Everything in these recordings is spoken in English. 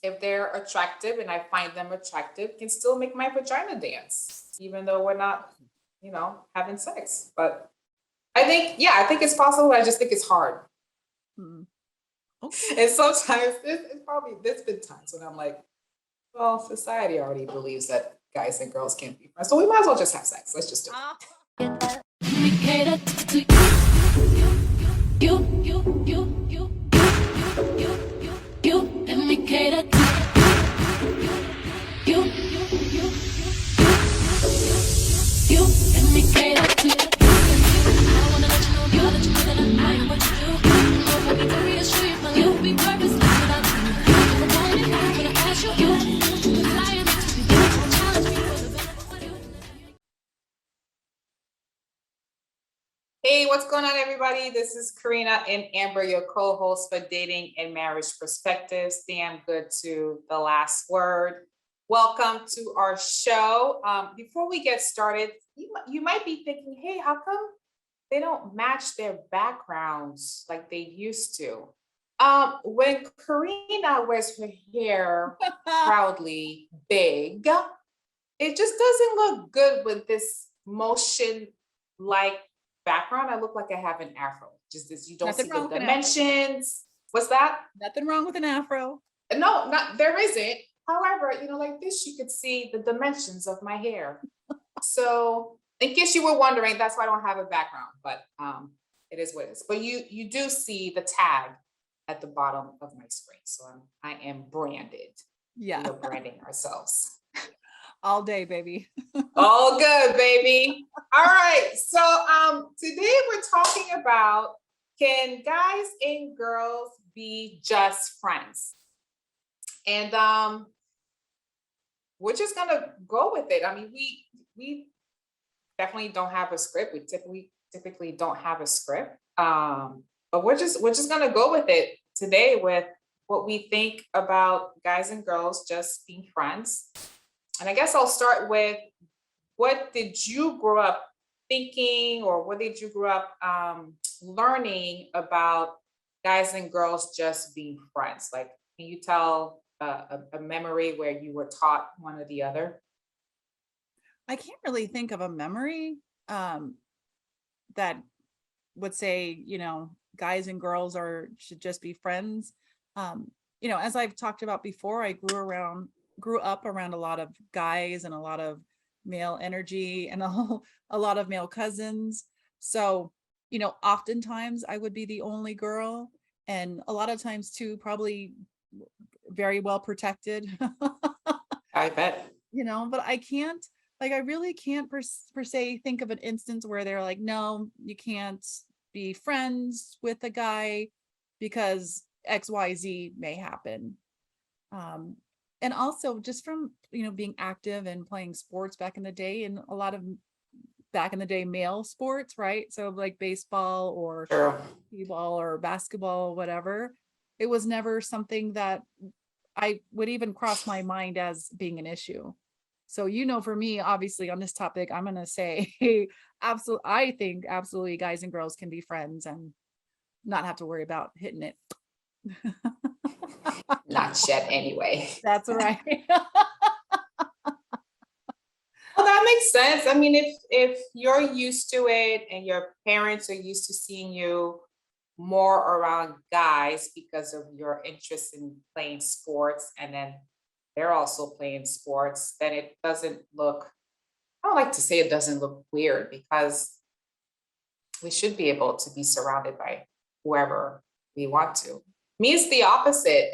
if they're attractive and I find them attractive, can still make my vagina dance, even though we're not, having sex. But I think it's possible. I just think it's hard. Hmm. Okay. And sometimes there's been times when I'm like, well, society already believes that guys and girls can't be friends. So we might as well just have sex. Let's just do it. Hey, what's going on, everybody? This is Karina and Amber, your co-host for Dating and Marriage Perspectives. Damn good to the last word. Welcome to our show. Before we get started, you might be thinking, hey, how come they don't match their backgrounds like they used to? When Karina wears her hair proudly big, it just doesn't look good with this motion like background. I look like I have an afro. Just this, you don't Nothing see wrong the with an afro. dimensions. What's that? Nothing wrong with an afro. No, not there isn't. However, like this, you could see the dimensions of my hair. So in case you were wondering, that's why I don't have a background, but it is what it is. But you do see the tag at the bottom of my screen. So I am branded. Yeah. We're branding ourselves. All day, baby. All good, baby. All right. So today we're talking about, can guys and girls be just friends? And we're just gonna go with it. I mean, we definitely don't have a script. We typically don't have a script. But we're just gonna go with it today with what we think about guys and girls just being friends. And I guess I'll start with, what did you grow up thinking, or what did you grow up learning about guys and girls just being friends? Like, can you tell a memory where you were taught one or the other? I can't really think of a memory that would say, guys and girls should just be friends. As I've talked about before, I grew up around a lot of guys and a lot of male energy and a lot of male cousins. So, oftentimes I would be the only girl, and a lot of times too, probably very well protected. I bet. But I can't, I really can't per se think of an instance where they're like, no, you can't be friends with a guy because XYZ may happen. And also just from, being active and playing sports back in the day, and a lot of back in the day male sports, right? So like baseball or t-ball or basketball, whatever. It was never something that I would even cross my mind as being an issue. So, for me, obviously on this topic, I'm going to say, absolutely, I think absolutely guys and girls can be friends and not have to worry about hitting it. Not yet, anyway. That's right. Well, that makes sense. I mean, if you're used to it and your parents are used to seeing you more around guys because of your interest in playing sports, and then they're also playing sports, then it doesn't look, I don't like to say it doesn't look weird, because we should be able to be surrounded by whoever we want to. Me, it's the opposite.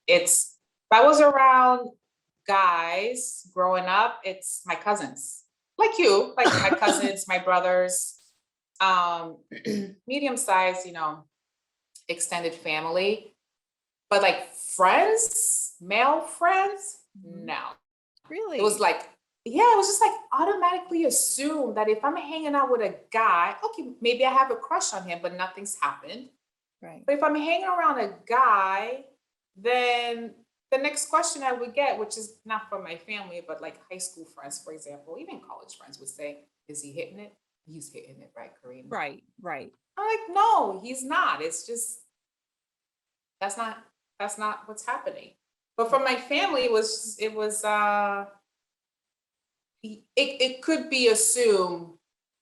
It's if I was around guys growing up, it's my cousins, like you, like my cousins, my brothers, medium size, extended family. But like friends, male friends, no. Really? It was like, yeah, it was just like automatically assume that if I'm hanging out with a guy, okay, maybe I have a crush on him, but nothing's happened. Right. But if I'm hanging around a guy, then the next question I would get, which is not from my family, but like high school friends, for example, even college friends, would say, is he hitting it? He's hitting it, right, Karina? Right. I'm like, no, he's not. It's just, that's not what's happening. But for my family, it could be assumed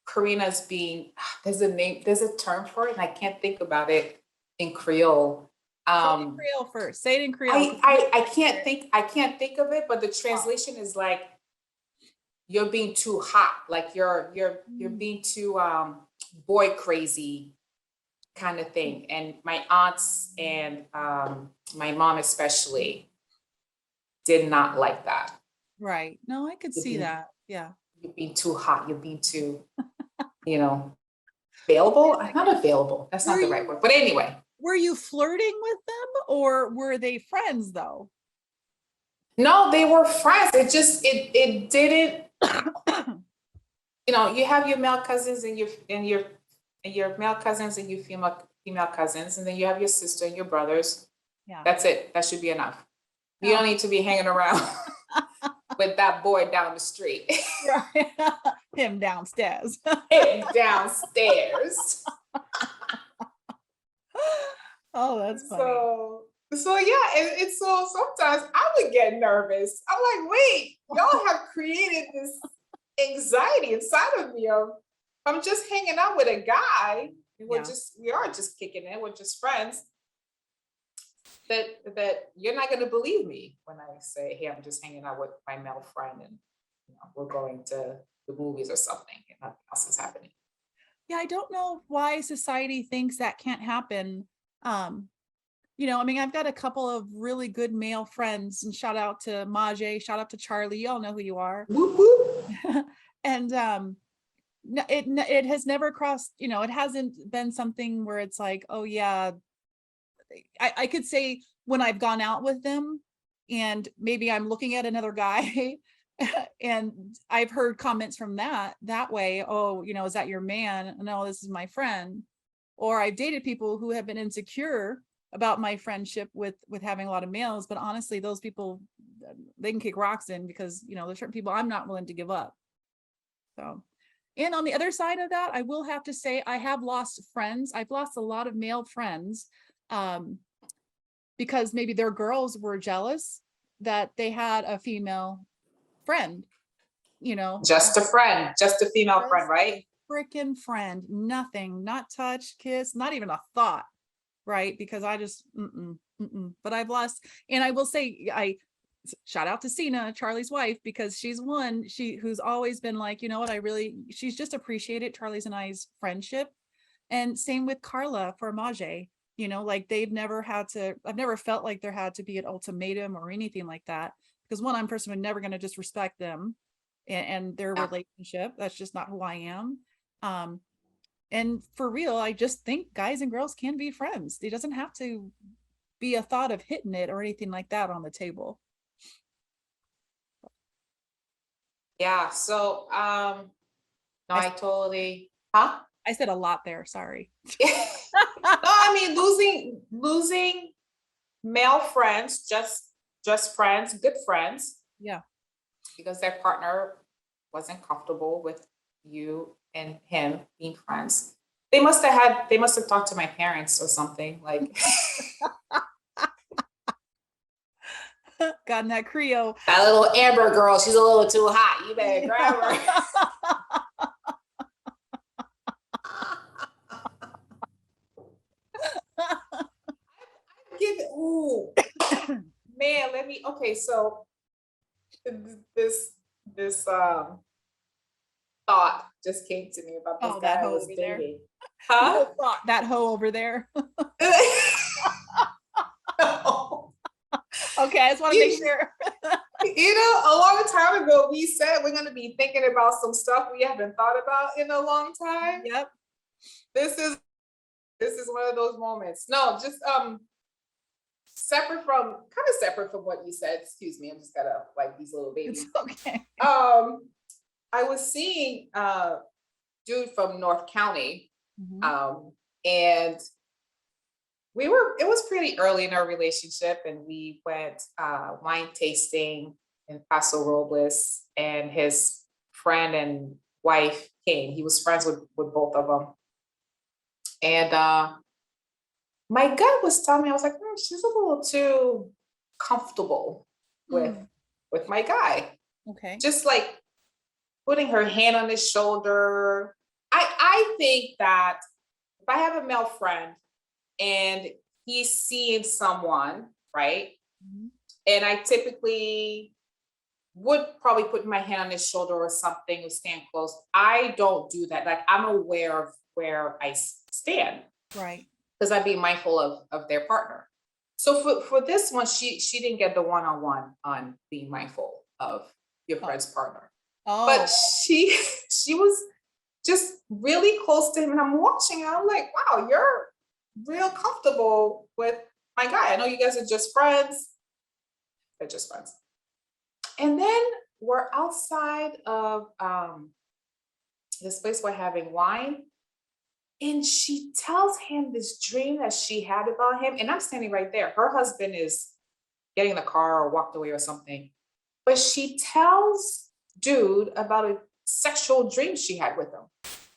Karina's being, there's a term for it, and I can't think about it in Creole. Say it in Creole first. Say it in Creole. I can't think of it, but the translation is like you're being too hot, like you're being too boy crazy kind of thing. And my aunts and my mom especially did not like that. Right. No, I could see that. Yeah. You're being too hot. You're being too, available. I'm not available. That's not the right word. But anyway. Were you flirting with them or were they friends though? No, they were friends. It didn't, you have your male cousins and your male cousins and your female cousins, and then you have your sister and your brothers. Yeah. That's it. That should be enough. You don't need to be hanging around with that boy down the street. Right. Him downstairs. Him downstairs. Oh, that's funny. So yeah, and so sometimes I would get nervous. I'm like, wait, y'all have created this anxiety inside of me of I'm just hanging out with a guy. We are just kicking it. We're just friends. That you're not going to believe me when I say, hey, I'm just hanging out with my male friend and we're going to the movies or something and nothing else is happening. Yeah, I don't know why society thinks that can't happen. I've got a couple of really good male friends, and shout out to Maje, shout out to Charlie. Y'all know who you are. Whoop, whoop. And it has never crossed, it hasn't been something where it's like, oh yeah, I could say when I've gone out with them and maybe I'm looking at another guy and I've heard comments from that way. Oh, is that your man? No, this is my friend. Or I've dated people who have been insecure about my friendship with having a lot of males. But honestly, those people, they can kick rocks in because, there's certain people I'm not willing to give up. So, and on the other side of that, I will have to say I have lost friends. I've lost a lot of male friends because maybe their girls were jealous that they had a female friend, Just a friend, just a female friend, right? Freaking friend, nothing, not touch, kiss, not even a thought, right? Because I just, but I've lost, and I will say, I shout out to Sina, Charlie's wife, because she's one, who's always been like, she's just appreciated Charlie's and I's friendship. And same with Carla for Maje, like I've never felt like there had to be an ultimatum or anything like that. Because one, I'm personally never going to disrespect them and their relationship. That's just not who I am. And for real, I just think guys and girls can be friends. It doesn't have to be a thought of hitting it or anything like that on the table. Yeah. So, no, I totally, huh? I said a lot there. Sorry. No, I mean, losing male friends, just friends, good friends. Yeah. Because their partner wasn't comfortable with you and him being friends. They must have talked to my parents or something like. Gotten that Creole. That little Amber girl, she's a little too hot. You better grab her. Ooh, man, okay, so this thought just came to me about this guy I was dating. Huh? That hoe over there. No. Okay, I just want to make sure. A long time ago, we said we're going to be thinking about some stuff we haven't thought about in a long time. Yep. This is one of those moments. No, just separate from what you said. Excuse me, I'm just gotta like these little babies. It's okay. I was seeing a dude from North County, and it was pretty early in our relationship, and we went wine tasting in Paso Robles, and his friend and wife came. He was friends with both of them. And my gut was telling me, I was like, she's a little too comfortable with Mm, my guy. okay. Just like putting her hand on his shoulder. I think that if I have a male friend and he's seeing someone, right? Mhm. And I typically would probably put my hand on his shoulder or something or stand close. I don't do that. Like I'm aware of where I stand Right. because I'd be mindful of their partner. So for this one, she didn't get the one-on-one on being mindful of your Oh. friend's partner. But Oh, she was just really close to him and I'm watching and I'm like, wow, you're real comfortable with my guy. I know you guys are just friends. They're just friends. And then we're outside of this place we're having wine. And she tells him this dream that she had about him. And I'm standing right there. Her husband is getting in the car or walked away or something. But she tells dude about a sexual dream she had with him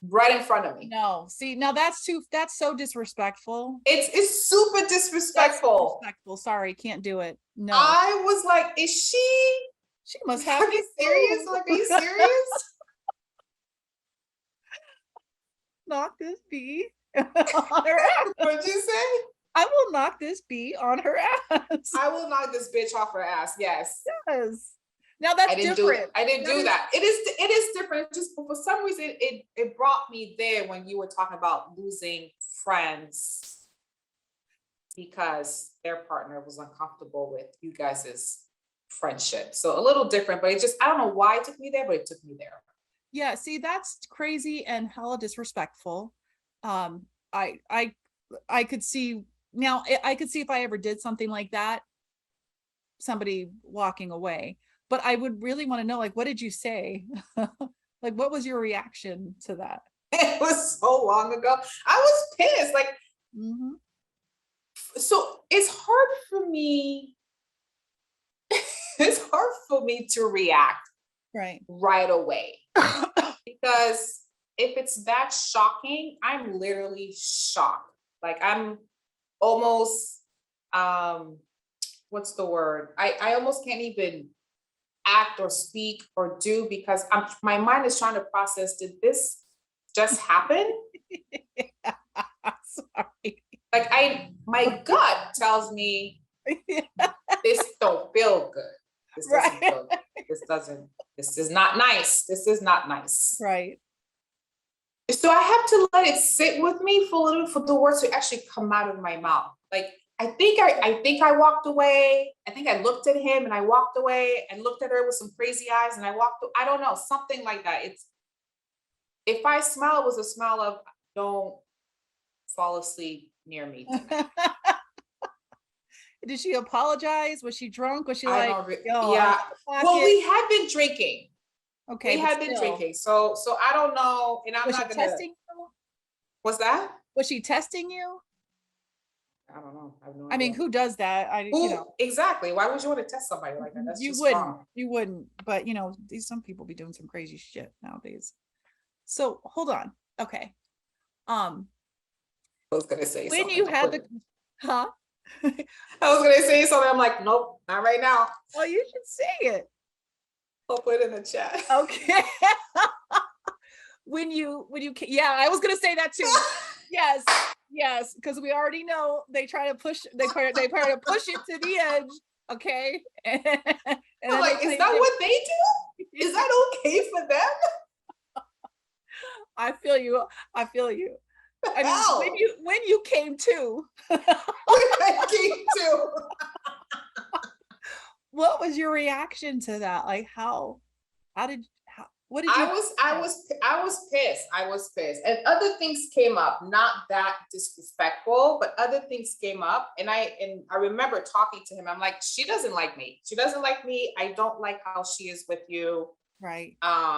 right in front of me. no. See, now that's so disrespectful. It's super That's disrespectful. disrespectful. Sorry, can't do it. No. I was like, is she She must have are you serious? Like, are you serious? knock this bee on her ass. What'd you say? I will knock this bee on her ass. I will knock this bitch off her ass. Yes. Yes. Now that's different. I didn't That do is- that. It is different. Just for some reason it brought me there when you were talking about losing friends because their partner was uncomfortable with you guys' friendship. So a little different, but it just I don't know why it took me there, but it took me there. Yeah, see, that's crazy and hella disrespectful. Um, I could see now. I could see if I ever did something like that, somebody walking away. But I would really want to know, like, what did you say? Like, what was your reaction to that? It was so long ago. I was pissed. Like, Mhm. so it's hard for me. It's hard for me to react Right. right away because if it's that shocking, I'm literally shocked. Like I'm almost what's the word? I almost can't even act or speak or do because my mind is trying to process, did this just happen? Sorry. Like my gut tells me this don't feel good. This doesn't Right. feel good. This is not nice. This is not nice. Right. So I have to let it sit with me for a little for the words to actually come out of my mouth. Like I think I walked away. I think I looked at him and I walked away and looked at her with some crazy eyes and I walked. I don't know, something like that. It's if I smile, it was a smile of don't fall asleep near me tonight. Did she apologize? Was she drunk? Was she I like, don't. yo, Yeah. I'm Well, pocket? we had been drinking. Okay, We but had been still, drinking. So I don't know, and I'm was she not gonna. testing you? What's that? Was she testing you? I don't know. I have no I mean, idea. who does that? Who exactly? Why would you want to test somebody like that? That's just wrong. You wouldn't, but these some people be doing some crazy shit nowadays. So hold on. Okay. Um, I was gonna say when something. you had the huh? I was gonna say something. I'm like, nope, not right now. Oh, you should say it. I'll put it in the chat. Okay. Yeah, I was gonna say that too. Yes, yes, because we already know they try to push it to the edge. Okay. And I'm then like, is that what they do? Is that okay for them? I feel you. I feel you. I mean, Hell, when you came to, I came to. what was your reaction to that? Like what did you I was pissed. I was pissed. And other things came up, not that disrespectful, but other things came up. And I remember talking to him. I'm like, she doesn't like me. She doesn't like me. I don't like how she is with you. right? I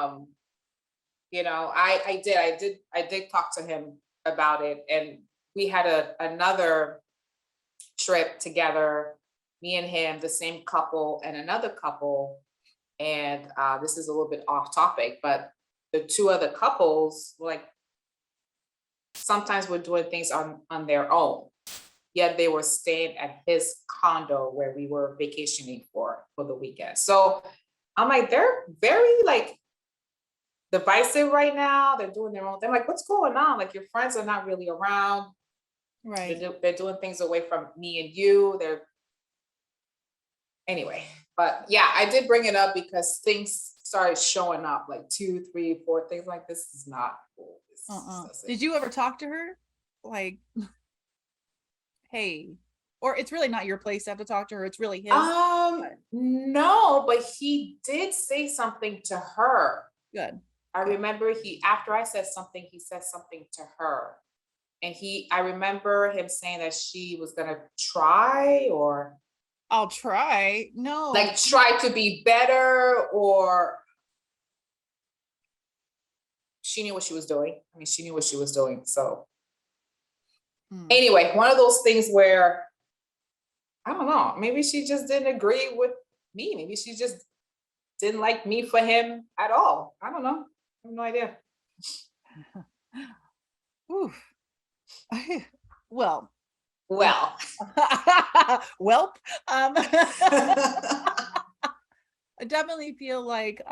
did talk to him about it. And we had another trip together, me and him, the same couple and another couple. And this is a little bit off topic, but the two other couples, like sometimes we're doing things on their own. yet they were staying at his condo where we were vacationing for the weekend. So I'm like, they're very like divisive right now. They're doing their own thing. Like, what's going on? Like, your friends are not really around. Right. They're doing things away from me and you. They're anyway. But yeah, I did bring it up because things started showing up, like 2, 3, 4 things like this is not cool. This doesn't. Did you ever talk to her? Like, hey, or it's really not your place to have to talk to her. It's really his. No, but he did say something to her. Good. I remember after I said something, he said something to her. And I remember him saying that she was gonna try or I'll try. No. like try to be better, or she knew what she was doing. I mean, she knew what she was doing. So anyway, one of those things where I don't know, maybe she just didn't agree with me. Maybe she just didn't like me for him at all. I don't know. I have no idea. Oof. Well. Welp. I definitely feel like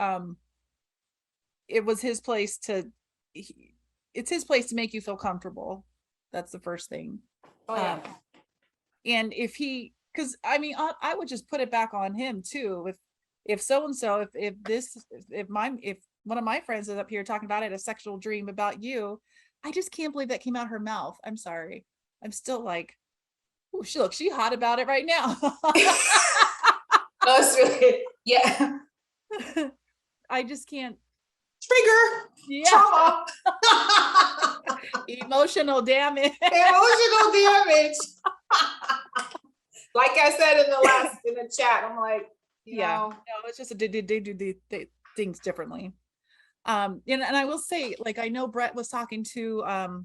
it was his place it's his place to make you feel comfortable. That's the first thing. Oh, yeah. And if he, because I mean, I would just put it back on him too. If so and so, if one of my friends is up here talking about it, a sexual dream about you, I just can't believe that came out her mouth. I'm sorry. I'm still like, oh, she hot about it right now. That's really, yeah. I just can't. Trigger. Yeah. Trauma. Emotional damage. Emotional damage. Like I said in the chat, I'm like, you know. No, it's just they do things differently. And I will say, like, I know Brett was talking to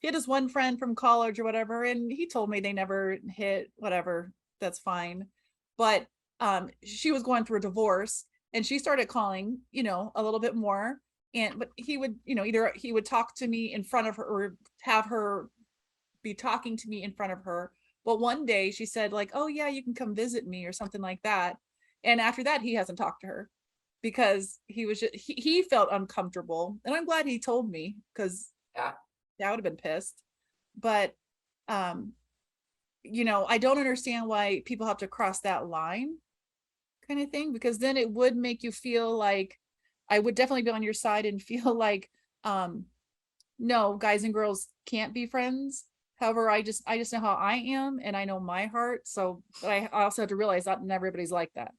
he had his one friend from college or whatever, and he told me they never hit, whatever, that's fine. But she was going through a divorce, and she started calling, a little bit more. But he would, either he would talk to me in front of her or have her be talking to me in front of her. But one day she said, like, oh yeah, you can come visit me or something like that. And after that, he hasn't talked to her because he felt uncomfortable. And I'm glad he told me, because I would have been pissed. But I don't understand why people have to cross that line kind of thing, because then it would make you feel like I would definitely be on your side and feel like no, guys and girls can't be friends. However, I just know how I am, and I know my heart. So, but I also have to realize that not everybody's like that.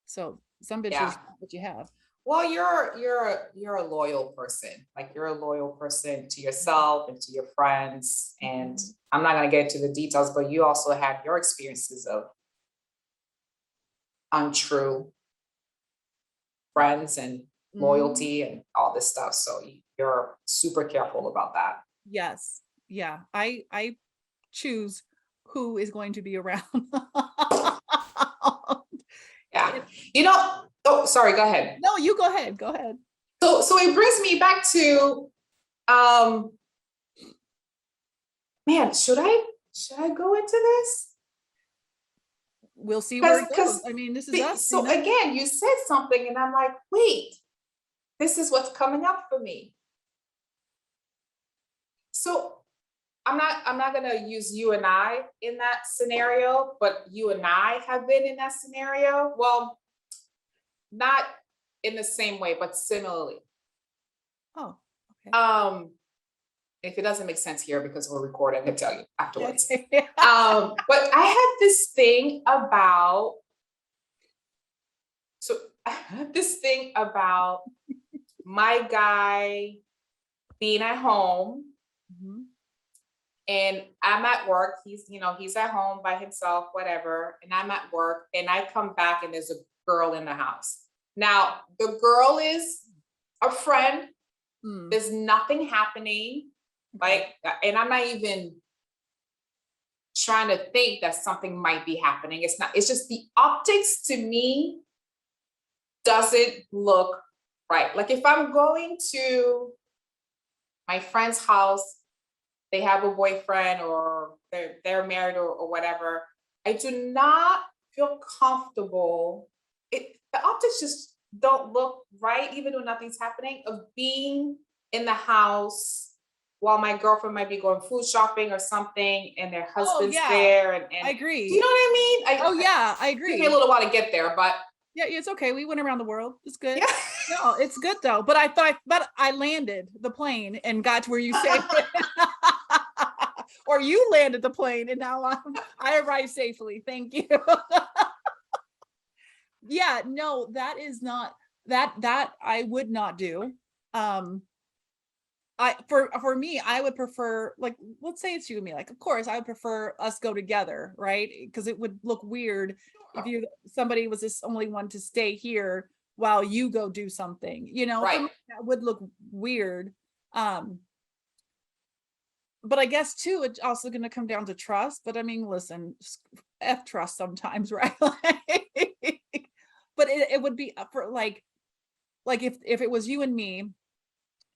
So some bitches, what you have. Well, you're a loyal person. Like, you're a loyal person to yourself and to your friends. And I'm not gonna get into the details, but you also had your experiences of untrue friends and loyalty and all this stuff. So you're super careful about that. Yes. Yeah. I choose who is going to be around. Yeah. Oh, sorry, go ahead. No, you go ahead. Go ahead. So it brings me back to man, should I go into this? We'll see where it goes. I mean, this is us. So again, you said something and I'm like, wait, this is what's coming up for me. So I'm not gonna use you and I in that scenario, but you and I have been in that scenario. Well, not in the same way, but similarly. Oh, okay. If it doesn't make sense here because we're recording, I can tell you afterwards. But I had this thing about my guy being at home. Mm-hmm. And I'm at work. He's at home by himself, whatever. And I'm at work and I come back and there's a girl in the house. Now, the girl is a friend. There's nothing happening. Like, and I'm not even trying to think that something might be happening. It's not, it's just the optics to me doesn't look right. Like, if I'm going to my friend's house they have a boyfriend or they're married or whatever, I do not feel comfortable. The optics just don't look right, even though nothing's happening, of being in the house while my girlfriend might be going food shopping or something and their Oh husband's yeah, there I do you agree. know what I mean? Oh yeah, I Took me a agree. little while to get there, but Yeah, it's okay. We went around the world. It's good. yeah. No, it's good though. But I landed the plane and got to where you say, or you landed the plane and now I arrived safely. Thank you. Yeah, no, that is not that I would not do. Um, I for me, I would prefer, like, let's say it's you and me. Like, of course, I would prefer us go together, right? Because it would look weird if somebody was this only one to stay here while you go do something. For Right. me, that would look weird. Um, but I guess too, it's also going to come down to trust. But I mean, listen, f trust sometimes, right? But it would be for like if it was you and me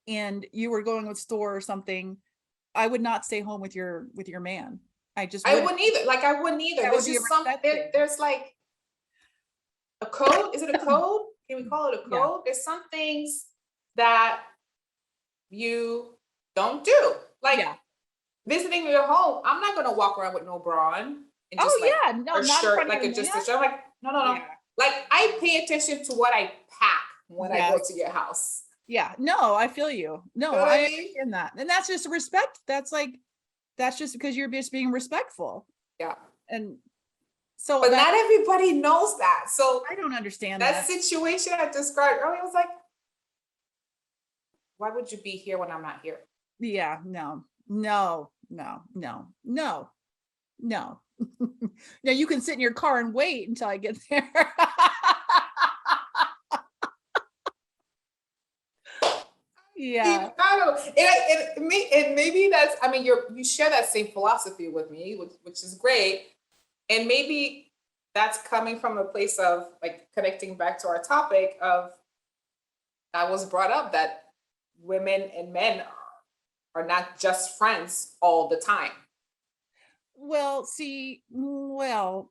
and you were going to a store or something, I would not stay home with your man. I just I wouldn't. wouldn't either. Like I wouldn't either. That would There's be a just some respect thing. there's like a code. Is it a code? Can we call it a Yeah. code? There's some things that you don't do. Like Yeah. visiting your home. I'm not gonna walk around with no bra on and just Oh like yeah. No, or not in shirt, front of like your a just a man. shirt. I'm like, no, no, no. Yeah. Like I pay attention to what I pack when I go Yes. to your house. Yeah. No, I feel you. You No, know what I I mean? understand that. And that's just respect. That's just because you're just being respectful. Yeah. And so But that not everybody knows that. So I don't understand that that. situation I described earlier was like, why would you be here when I'm not here? Yeah, no, no, no, no, no, no. Now you can sit in your car and wait until I get there. Yeah. I don't know. And maybe that's, I mean, you share that same philosophy with me, which is great. And maybe that's coming from a place of like connecting back to our topic of I was brought up that women and men are not just friends all the time. Well, see, well,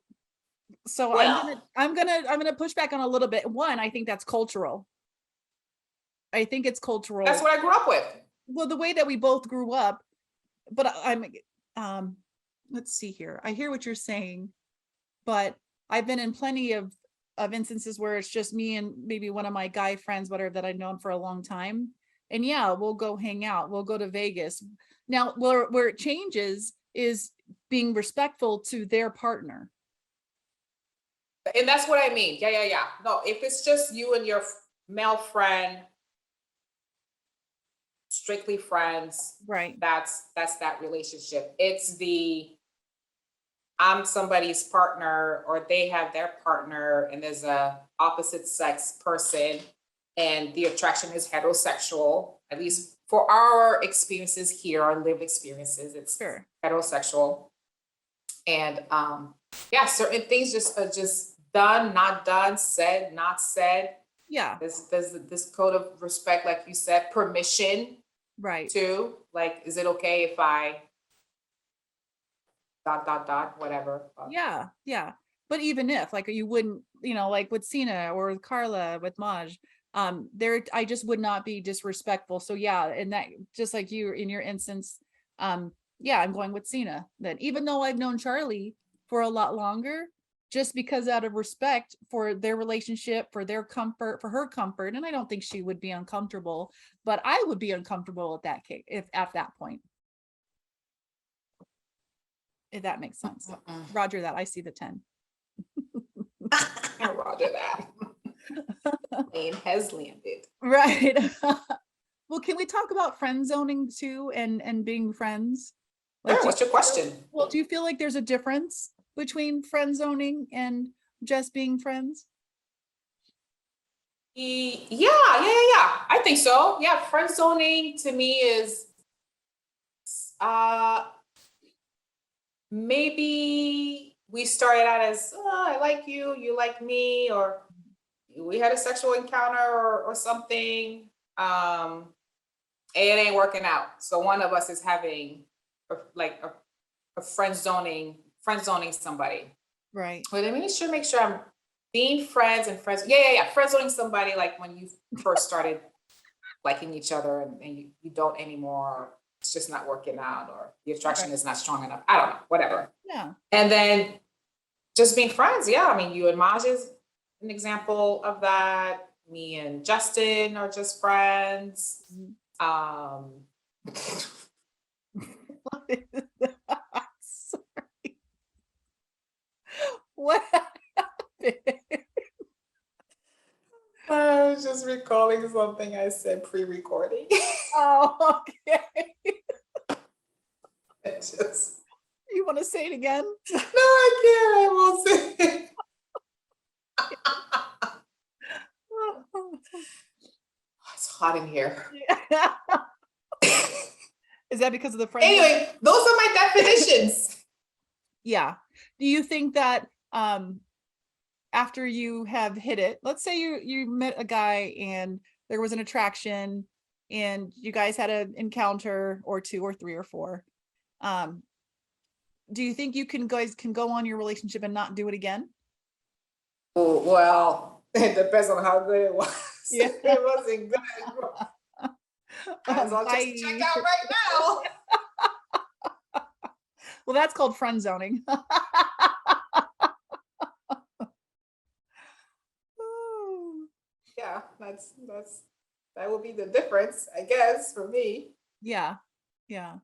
so Well, I'm gonna push back on a little bit. One, I think that's cultural. I think it's that's cultural. what I grew up with. Well, the way that we both grew up, but um let's see here. I hear what you're saying, but I've been in plenty of instances where it's just me and maybe one of my guy friends, whatever, that I've known for a long time. And yeah, we'll go hang out. We'll go to Vegas. Now, where it changes is being respectful to their partner. And that's what I mean. Yeah, yeah, yeah. No, if it's just you and your male friend, strictly friends, Right. that's that relationship. It's the I'm somebody's partner or they have their partner and there's a opposite sex person and the attraction is heterosexual, at least for our experiences here, our lived experiences, it's Sure. heterosexual. And yeah, certain things just are just done, not done, said, not said. Yeah. There's this code of respect, like you said, permission Right. too. Like, is it okay if I dot dot dot whatever? Yeah. Yeah. But even if like you wouldn't, like with Cena or with Carla, with Maj, there I just would not be disrespectful. So yeah, and that just like you in your instance, yeah, I'm going with Cena. Then even though I've known Charlie for a lot longer, just because out of respect for their relationship, for their comfort, for her comfort, and I don't think she would be uncomfortable, but I would be uncomfortable at that case if at that point. If that makes sense. Roger that. I see the 10. Roger that. Plane has landed. Right. Well, can we talk about friend zoning too and being friends? Sure, what's your question? Well, do you feel like there's a difference between friend zoning and just being friends? Yeah, yeah, yeah. I think so. Yeah, friend zoning to me is uh maybe we started out as I like you, you like me, or we had a sexual encounter or something. It ain't working out. So one of us is having like a friend zoning somebody. Right. Well, let me make sure I'm being friends and friends. Yeah. Friend zoning somebody like when you first started liking each other and you don't anymore. It's just not working out, or the attraction Right. is not strong enough. I don't know, whatever. Yeah. And then just being friends. Yeah. I mean, you and Maj is an example of that. Me and Justin are just friends. Mhm. What is that? Sorry. What happened? I was just recalling something I said pre-recording. Oh, okay. It's just You want to say it again? no, I can't. I won't say it. It's hot in here. Is that because of the friend zone? Anyway, those are my definitions. Yeah. Do you think that after you have hit it, let's say you met a guy and there was an attraction and you guys had an encounter or two or three or four, do you think you guys can go on your relationship and not do it again? Oh, well, it depends on how good it was. Yeah. If it wasn't good, as I'll just check Bye. out right now. Well, that's called friend zoning. Yeah, that would be the difference, I guess, for me. Yeah. Yeah.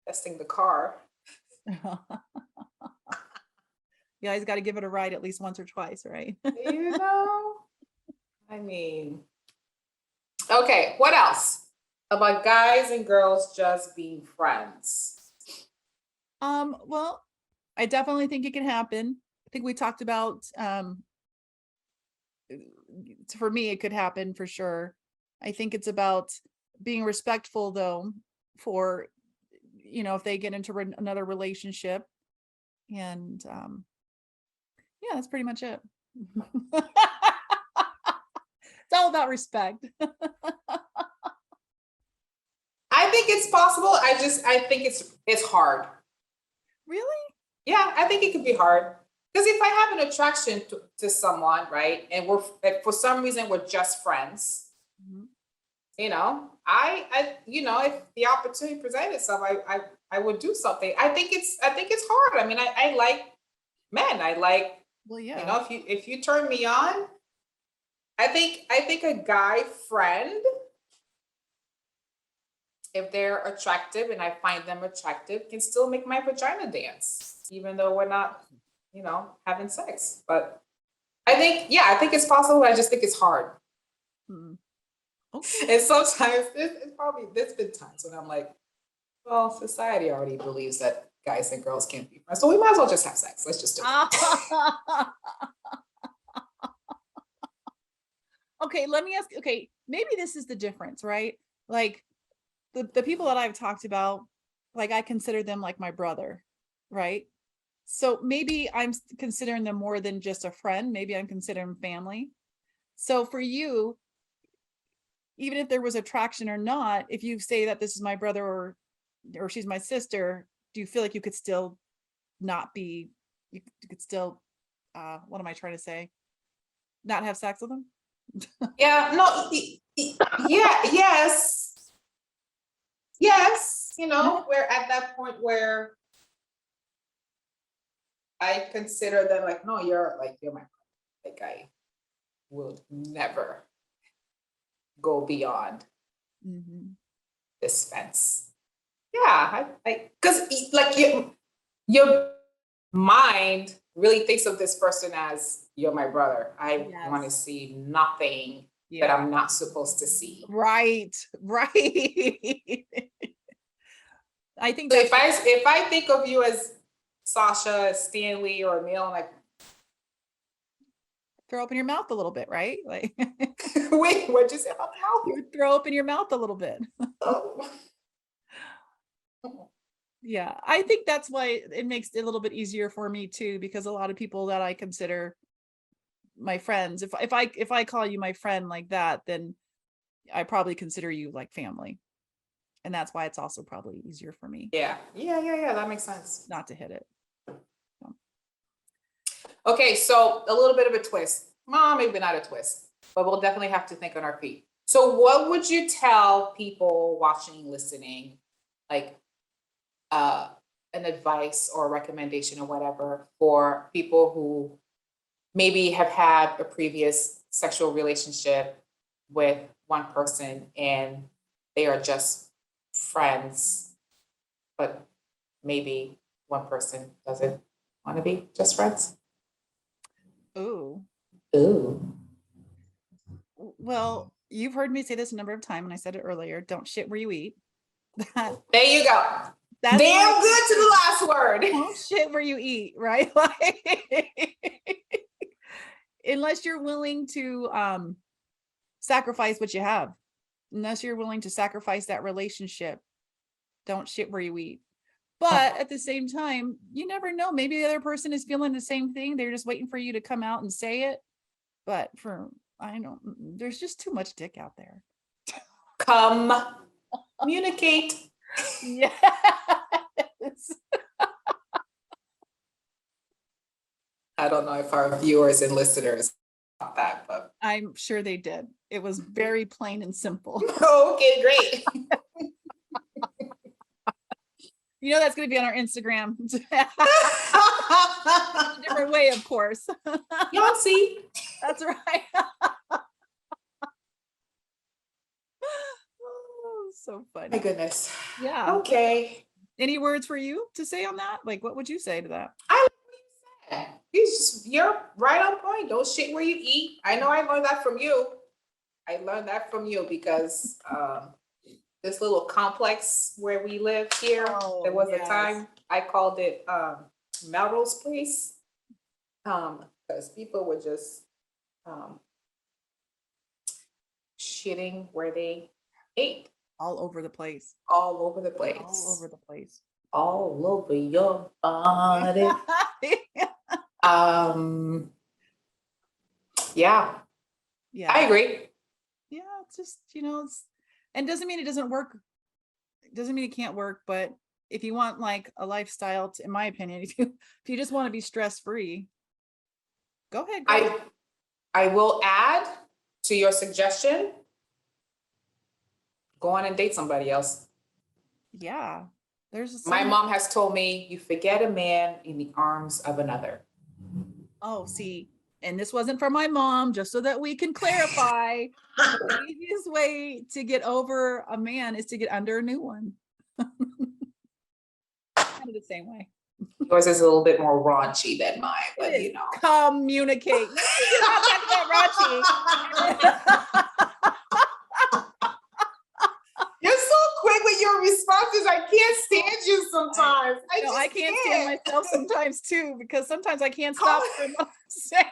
Testing the car. You guys got to give it a ride at least once or twice, right? You know, I mean, okay, what else about guys and girls just being friends? Well, I definitely think it can happen. I think we talked about for me it could happen for sure. I think it's about being respectful though for if they get into another relationship, and yeah, that's pretty much it. It's all about respect. I think it's possible. I think it's hard. Really? Yeah, I think it could be hard. Because if I have an attraction to someone, right, and for some reason we're just friends, Mhm. if the opportunity presented itself, I would do something. I think it's hard. I mean, I like men. I like, Well, yeah. if you turn me on, I think a guy friend, if they're attractive and I find them attractive, can still make my vagina dance, even though we're not, having sex. But I think it's possible. I just think it's hard. Hmm. Okay. And sometimes there's been times when I'm like, well, society already believes that guys and girls can't be friends. So we might as well just have sex. Let's just do it. Okay, let me ask. Okay, maybe this is the difference, right? Like the people that I've talked about, like I consider them like my brother, right? So maybe I'm considering them more than just a friend. Maybe I'm considering family. So for you, even if there was attraction or not, if you say that this is my brother or she's my sister, do you feel like you could still not be, you could still, what am I trying to say? Not have sex with them? Yeah, no, yeah, yes, we're at that point where I consider them like, no, you're my friend. Like I will never go beyond Mhm. this fence. Yeah, because like your mind really thinks of this person as you're my brother. I want to Yes. see nothing that Yeah. I'm not supposed to see. Right. Right. I think So that's if I think of you as Sasha, Stanley, or Emil, like, throw open your mouth a little bit, right? Like wait, what'd you say about the you mouth? would throw open your mouth a little bit. Oh. Yeah, I think that's why it makes it a little bit easier for me too, because a lot of people that I consider my friends, if I call you my friend like that, then I probably consider you like family. And that's why it's also probably easier for me Yeah. That makes sense. not to hit it. Okay, so a little bit of a twist. Well, maybe not a twist, but we'll definitely have to think on our feet. So what would you tell people watching, listening, like an advice or recommendation or whatever for people who maybe have had a previous sexual relationship with one person and they are just friends, but maybe one person doesn't want to be just friends? Ooh. Ooh. Well, you've heard me say this a number of times, and I said it earlier. Don't shit where you eat. There you go. That's Damn good to the last word. Don't shit where you eat, right? Like, unless you're willing to sacrifice what you have, unless you're willing to sacrifice that relationship, don't shit where you eat. But at the same time, you never know. Maybe the other person is feeling the same thing. They're just waiting for you to come out and say it. But I don't, there's just too much dick out there. Communicate. Yes. I don't know if our viewers and listeners got that, but I'm sure they did. It was very plain and simple. okay, great. You know that's going to be on our Instagram. Different way, of course. Y'all see? That's right. Oh, so funny. My goodness. Yeah. Okay. Any words for you to say on that? Like, what would you say to that? You're right on point. Don't shit where you eat. I know I learned that from you. I learned that from you because this little complex where we live here, there was a time I called it Melrose Place. Because people were just shitting where they ate. All over the place. All over the place. All over the place. All over your body. Yeah. Yeah. I agree. Yeah, it's just, and doesn't mean it doesn't work. It doesn't mean it can't work, but if you want like a lifestyle, in my opinion, if you just want to be stress-free, go ahead. I will add to your suggestion, go on and date somebody else. Yeah. My mom has told me you forget a man in the arms of another. Oh, see, and this wasn't from my mom, just so that we can clarify. The easiest way to get over a man is to get under a new one. Kind of the same way. Yours is a little bit more raunchy than mine, but you know. Communicate. Not raunchy. You're so quick with your responses. I can't stand you sometimes. I can't stand myself sometimes too, because sometimes I can't stop saying.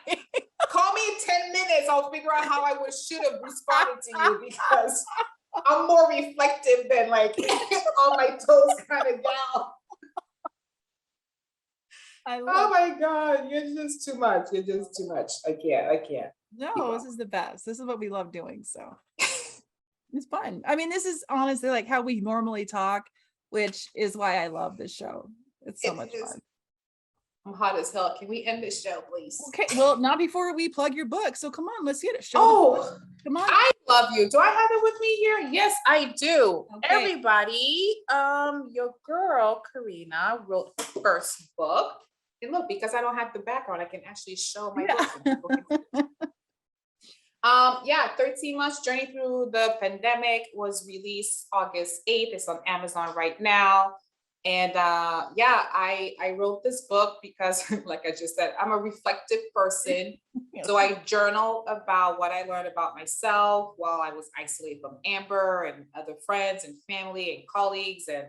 Call me in 10 minutes. I'll figure out how I should have responded to you because I'm more reflective than like on my toes kind of gal. Oh my God, you're just too much. You're just too much. I can't. No, this is the best. This is what we love doing. So it's fun. I mean, this is honestly like how we normally talk, which is why I love this show. It's so much fun. I'm hot as hell. Can we end this show, please? Okay, well, not before we plug your book. So come on, let's get it. Come on. I love you. Do I have it with me here? Yes, I do. Okay. Everybody, your girl Karina wrote the first book. And look, because I don't have the background, I can actually show my book. 13 months journey through the pandemic was released August 8th. It's on Amazon right now. And I wrote this book because, like I just said, I'm a reflective person. Yes. So I journal about what I learned about myself while I was isolated from Amber and other friends and family and colleagues, and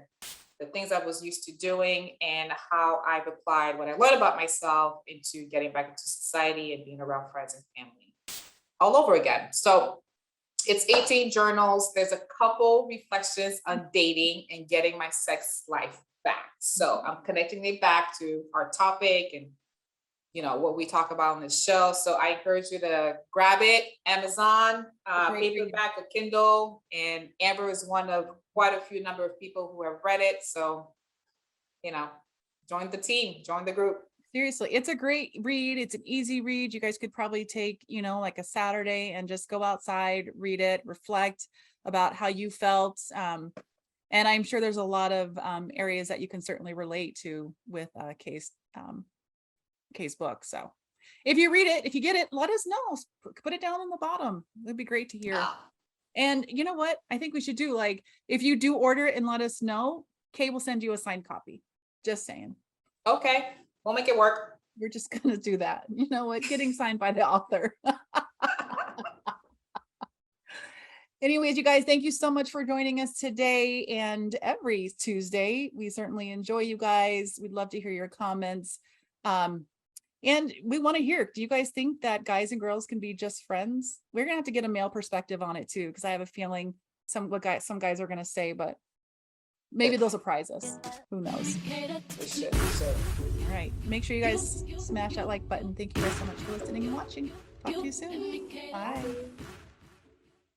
the things I was used to doing and how I've applied what I learned about myself into getting back into society and being around friends and family all over again. So it's 18 journals. There's a couple reflections on dating and getting my sex life back. So I'm connecting it back to our topic and what we talk about on the show. So I encourage you to grab it, Amazon, Great read. paperback or Kindle. And Amber is one of quite a few number of people who have read it. So, join the team, join the group. Seriously, it's a great read. It's an easy read. You guys could probably take, like a Saturday and just go outside, read it, reflect about how you felt. And I'm sure there's a lot of areas that you can certainly relate to with Kay's book. So if you read it, if you get it, let us know. Put it down on the bottom. It'd be great to hear. Ah, And you know what? I think we should do, like, if you do order it and let us know, Kay will send you a signed copy. Just saying. okay, we'll make it work. We're just gonna do that. You know what? Getting signed by the author. Anyways, you guys, thank you so much for joining us today and every Tuesday. We certainly enjoy you guys. We'd love to hear your comments. And we want to hear, do you guys think that guys and girls can be just friends? We're gonna have to get a male perspective on it too, because I have a feeling some guys are gonna say, but maybe they'll surprise us. Who knows? We should. All right. Make sure you guys smash that like button. Thank you guys so much for listening and watching. Talk to you soon. Bye.